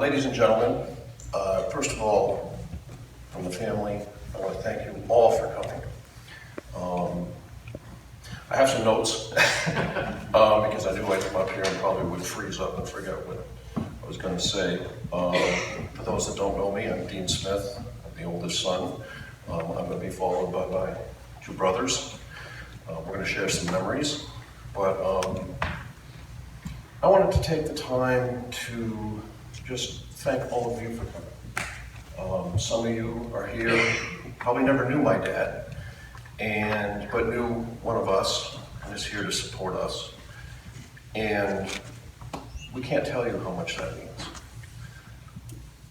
Ladies and gentlemen, first of all, from the family, I want to thank you all for coming. I have some notes because I knew I'd come up here and probably would freeze up and forget what I was going to say. For those that don't know me, I'm Dean Smith. I'm the oldest son. I'm going to be followed by my two brothers. We're going to share some memories, but I wanted to take the time to just thank all of you for coming. Some of you are here who probably never knew my dad, but knew one of us and is here to support us. And we can't tell you how much that means.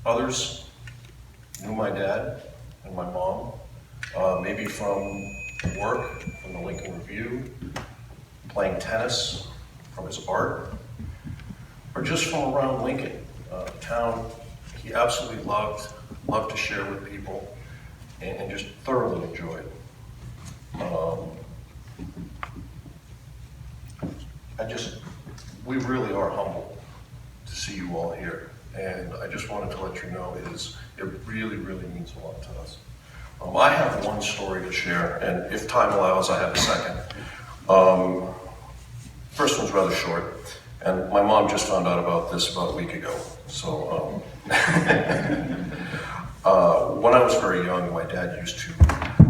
Others knew my dad and my mom, maybe from work, from the Lincoln Review, playing tennis, from his art, or just from around Lincoln, a town he absolutely loved to share with people, and just thoroughly enjoyed. We really are humbled to see you all here, and I just wanted to let you know it really, really means a lot to us. I have one story to share, and if time allows, I have a second. First one's rather short, and my mom just found out about this about a week ago. So, when I was very young, my dad used to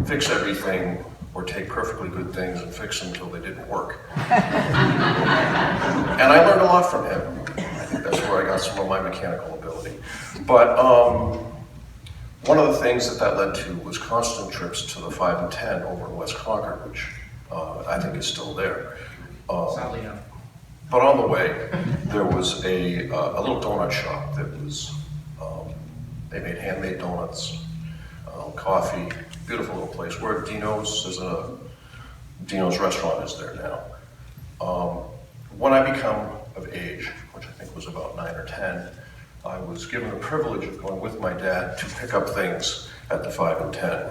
fix everything or take perfectly good things and fix them until they didn't work. And I learned a lot from him. I think that's where I got some of my mechanical ability. But one of the things that led to was constant trips to the 5 and 10 over in West Concord, which I think is still there. Sadly, no. But on the way, there was a little donut shop that was, they made handmade donuts, coffee, beautiful little place. Where Dino's restaurant is there now. When I become of age, which I think was about 9 or 10, I was given the privilege of going with my dad to pick up things at the 5 and 10.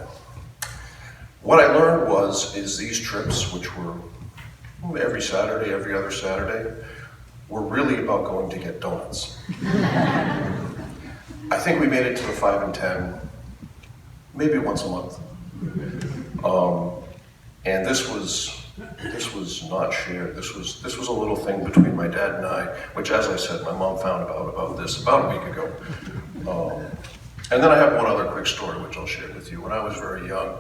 What I learned is these trips, which were every Saturday, every other Saturday, were really about going to get donuts. I think we made it to the 5 and 10 maybe once a month. And this was not shared. This was a little thing between my dad and I, which, as I said, my mom found about this about a week ago. And then I have one other quick story which I'll share with you. When I was very young,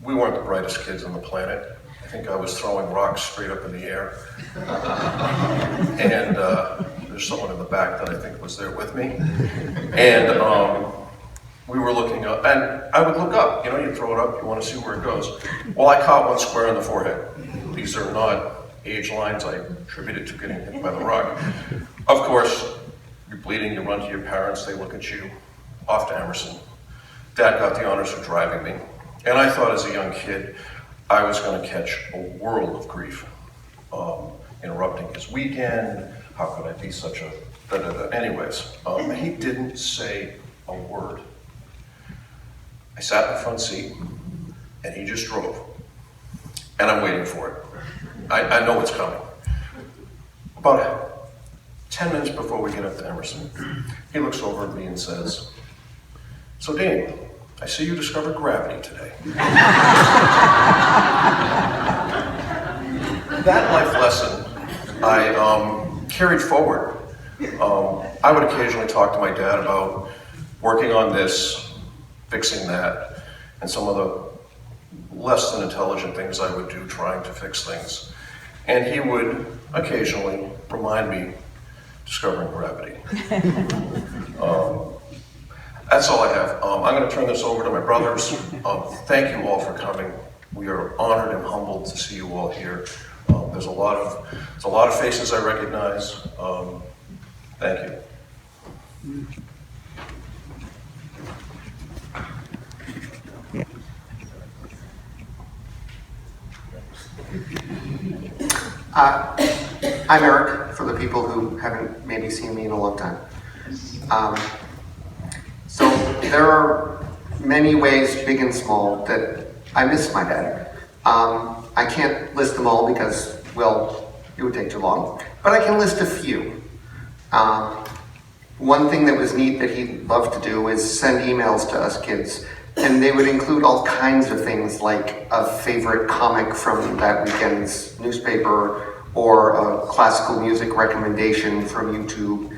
we weren't the brightest kids on the planet. I think I was throwing rocks straight up in the air. And there's someone in the back that I think was there with me. And we were looking up, and I would look up. You know, you throw it up, you want to see where it goes. Well, I caught one square in the forehead. These are not age lines I attributed to getting hit by the rock. Of course, you're bleeding, you run to your parents, they look at you, off to Emerson. Dad got the honors of driving me. And I thought as a young kid, I was going to catch a world of grief. Interrupting his weekend, how could I be such a da-da-da. Anyways, he didn't say a word. I sat in the front seat, and he just drove. And I'm waiting for it. I know it's coming. About 10 minutes before we get up to Emerson, he looks over at me and says, "So Dean, I see you discovered gravity today." That life lesson I carried forward. I would occasionally talk to my dad about working on this, fixing that, and some of the less than intelligent things I would do trying to fix things. And he would occasionally remind me, discovering gravity. That's all I have. I'm going to turn this over to my brothers. Thank you all for coming. We are honored and humbled to see you all here. There's a lot of faces I recognize. Thank you. I'm Eric, for the people who haven't maybe seen me in a long time. So there are many ways, big and small, that I miss my dad. I can't list them all because, well, it would take too long. But I can list a few. One thing that was neat that he loved to do is send emails to us kids, and they would include all kinds of things like a favorite comic from that weekend's newspaper or a classical music recommendation from YouTube.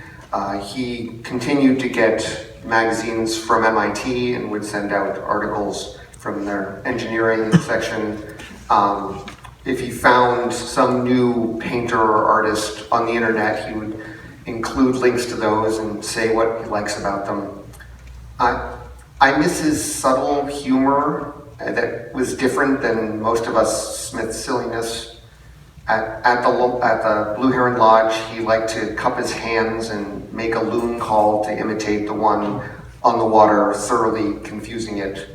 He continued to get magazines from MIT and would send out articles from their engineering section. If he found some new painter or artist on the internet, he would include links to those and say what he likes about them. I miss his subtle humor that was different than most of us Smith's silliness. At the Blue Heron Lodge, he liked to cup his hands and make a loon call to imitate the one on the water, thoroughly confusing it.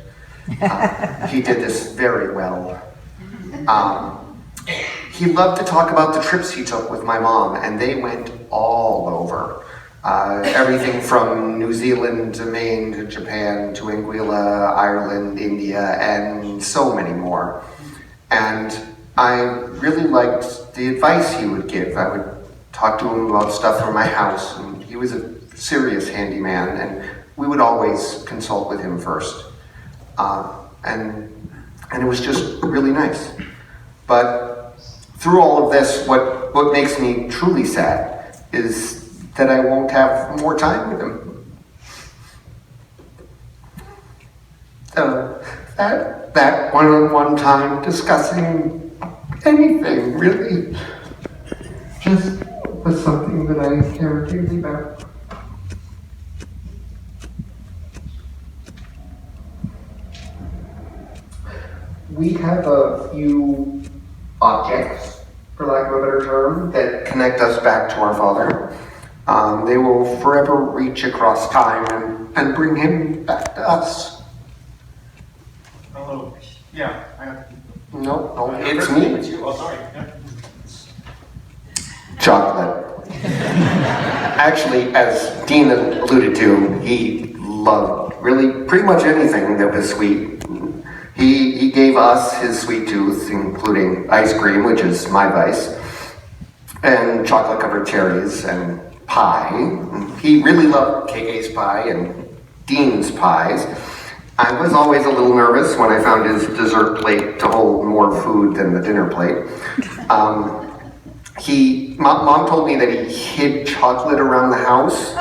He did this very well. He loved to talk about the trips he took with my mom, and they went all over. Everything from New Zealand to Maine to Japan to Anguilla, Ireland, India, and so many more. And I really liked the advice he would give. I would talk to him about stuff from my house, and he was a serious handyman, and we would always consult with him first. And it was just really nice. But through all of this, what makes me truly sad is that I won't have more time with him. That one-on-one time discussing anything, really, just was something that I cared deeply about. We have a few objects, for lack of a better term, that connect us back to our father. They will forever reach across time and bring him back to us. Hello. Yeah, I have. No, it's It's me. you. Oh, sorry. Yeah. Chocolate. Actually, as Dean alluded to, he loved really pretty much anything that was sweet. He gave us his sweet tooth, including ice cream, which is my vice, and chocolate-covered cherries and pie. He really loved KA's pie and Dean's pies. I was always a little nervous when I found his dessert plate to hold more food than the dinner plate. Mom told me that he hid chocolate around the house.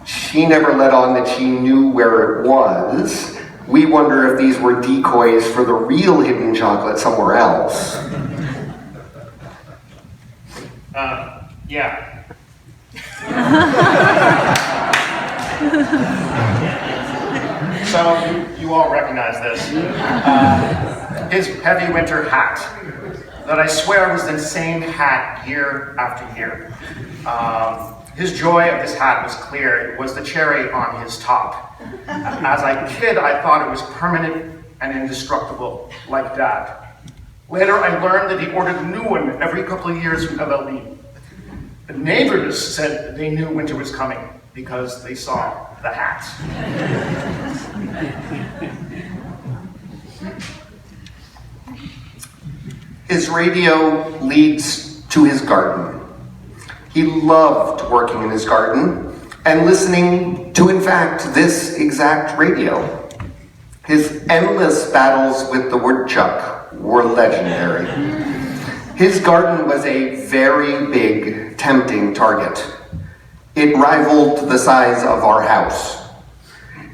She never let on that she knew where it was. We wonder if these were decoys for the real hidden chocolate somewhere else. Yeah. So you all recognize this. His heavy winter hat that I swear was the same hat year after year. His joy of this hat was clear. It was the cherry on his top. As a kid, I thought it was permanent and indestructible, like Dad. Later, I learned that he ordered a new one every couple of years from LLD. The neighbors said they knew winter was coming because they saw the hat. His radio leads to his garden. He loved working in his garden and listening to, in fact, this exact radio. His endless battles with the woodchuck were legendary. His garden was a very big, tempting target. It rivaled the size of our house.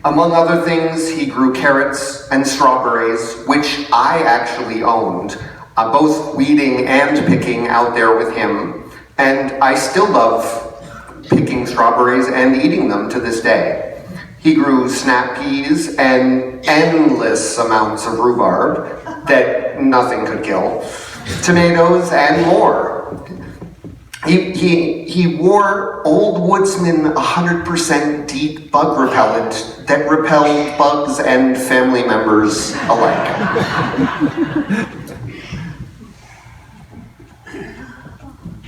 Among other things, he grew carrots and strawberries, which I actually owned, both weeding and picking out there with him. And I still love picking strawberries and eating them to this day. He grew snap peas and endless amounts of rhubarb that nothing could kill, tomatoes and more. He wore Old Woodsman 100% deep bug repellent that repelled bugs and family members alike.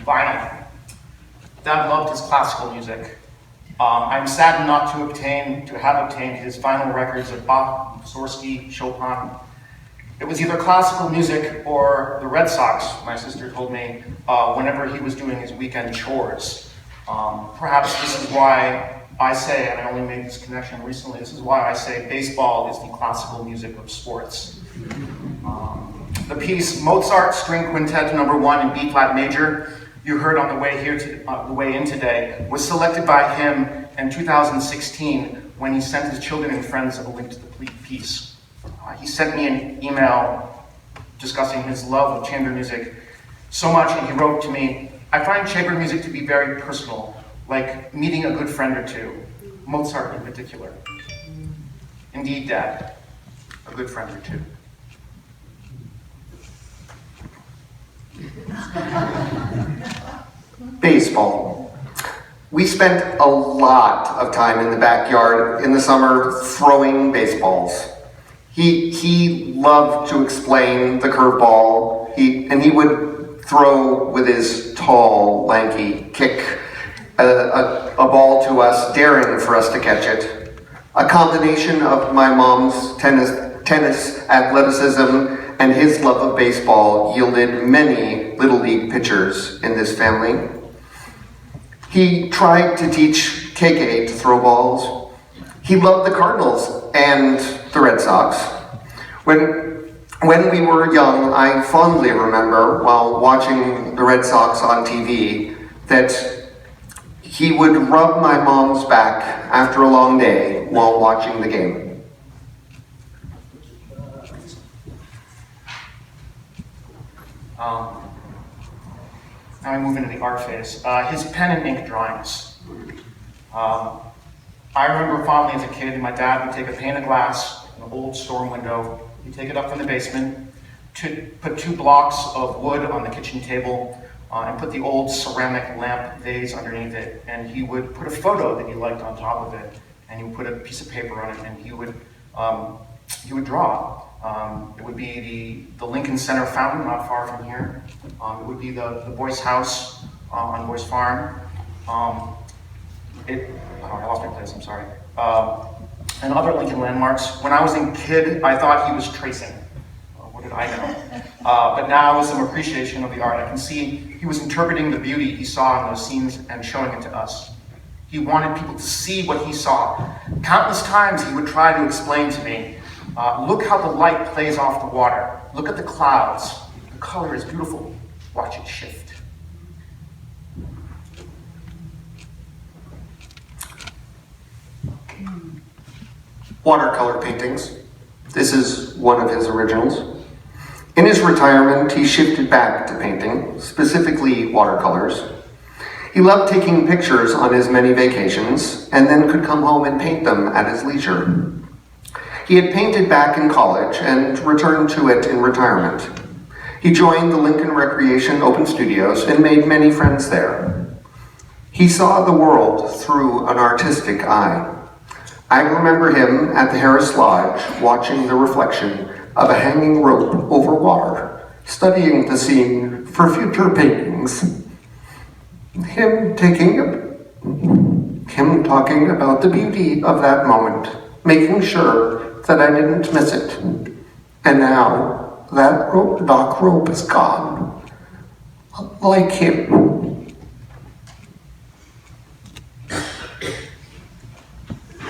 Vinyl. Dad loved his classical music. I'm sad not to have obtained his vinyl records of Bach, Mussorgsky, Chopin. It was either classical music or the Red Sox, my sister told me, whenever he was doing his weekend chores. Perhaps this is why I say, and I only made this connection recently, this is why I say baseball is the classical music of sports. The piece Mozart String Quintet No. 1 in B-flat major, you heard on the way in today, was selected by him in 2016 when he sent his children and friends a link to the piece. He sent me an email discussing his love of chamber music so much, and he wrote to me, "I find chamber music to be very personal, like meeting a good friend or two, Mozart in particular." Indeed, Dad, a good friend or two. Baseball. We spent a lot of time in the backyard in the summer throwing baseballs. He loved to explain the curveball, and he would throw with his tall, lanky kick a ball to us, daring for us to catch it. A combination of my mom's tennis athleticism and his love of baseball yielded many Little League pitchers in this family. He tried to teach KK to throw balls. He loved the Cardinals and the Red Sox. When we were young, I fondly remember, while watching the Red Sox on TV, that he would rub my mom's back after a long day while watching the game. Now we move into the art phase. His pen and ink drawings. I remember fondly as a kid, my dad would take a pane of glass, an old storm window, he'd take it up from the basement, put 2 blocks of wood on the kitchen table, and put the old ceramic lamp vase underneath it, and he would put a photo that he liked on top of it, and he would put a piece of paper on it, and he would draw. It would be the Lincoln Center fountain, not far from here. It would be the Boyce house on Boyce Farm. I lost my place, I'm sorry. And other Lincoln landmarks. When I was a kid, I thought he was tracing. What did I know? But now, with some appreciation of the art, I can see he was interpreting the beauty he saw in those scenes and showing it to us. He wanted people to see what he saw. Countless times he would try to explain to me, look how the light plays off the water. Look at the clouds. The color is beautiful. Watch it shift. Watercolor paintings. This is one of his originals. In his retirement, he shifted back to painting, specifically watercolors. He loved taking pictures on his many vacations, and then could come home and paint them at his leisure. He had painted back in college and returned to it in retirement. He joined the Lincoln Recreation Open Studios and made many friends there. He saw the world through an artistic eye. I remember him at the Harris Lodge watching the reflection of a hanging rope over water, studying the scene for future paintings. Him talking about the beauty of that moment, making sure that I didn't miss it. And now that dock rope is gone, like him.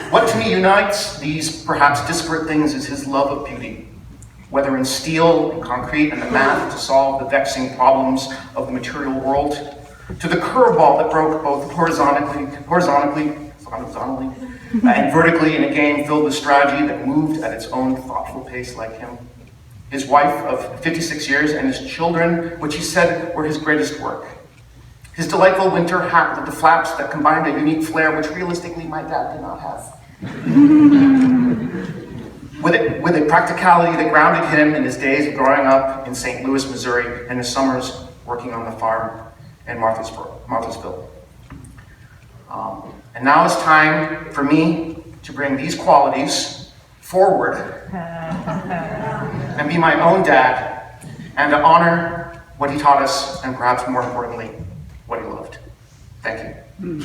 What to me unites these perhaps disparate things is his love of beauty, whether in steel and concrete and the math to solve the vexing problems of the material world, to the curveball that broke both horizontally and vertically in a game filled with strategy that moved at its own thoughtful pace like him. His wife of 56 years and his children, which he said were his greatest work. His delightful winter hat with the flaps that combined a unique flair which realistically my dad did not have. With a practicality that grounded him in his days of growing up in St. Louis, Missouri, and his summers working on the farm in Marthasville. And now it's time for me to bring these qualities forward and be my own dad and to honor what he taught us and perhaps more importantly, what he loved. Thank you.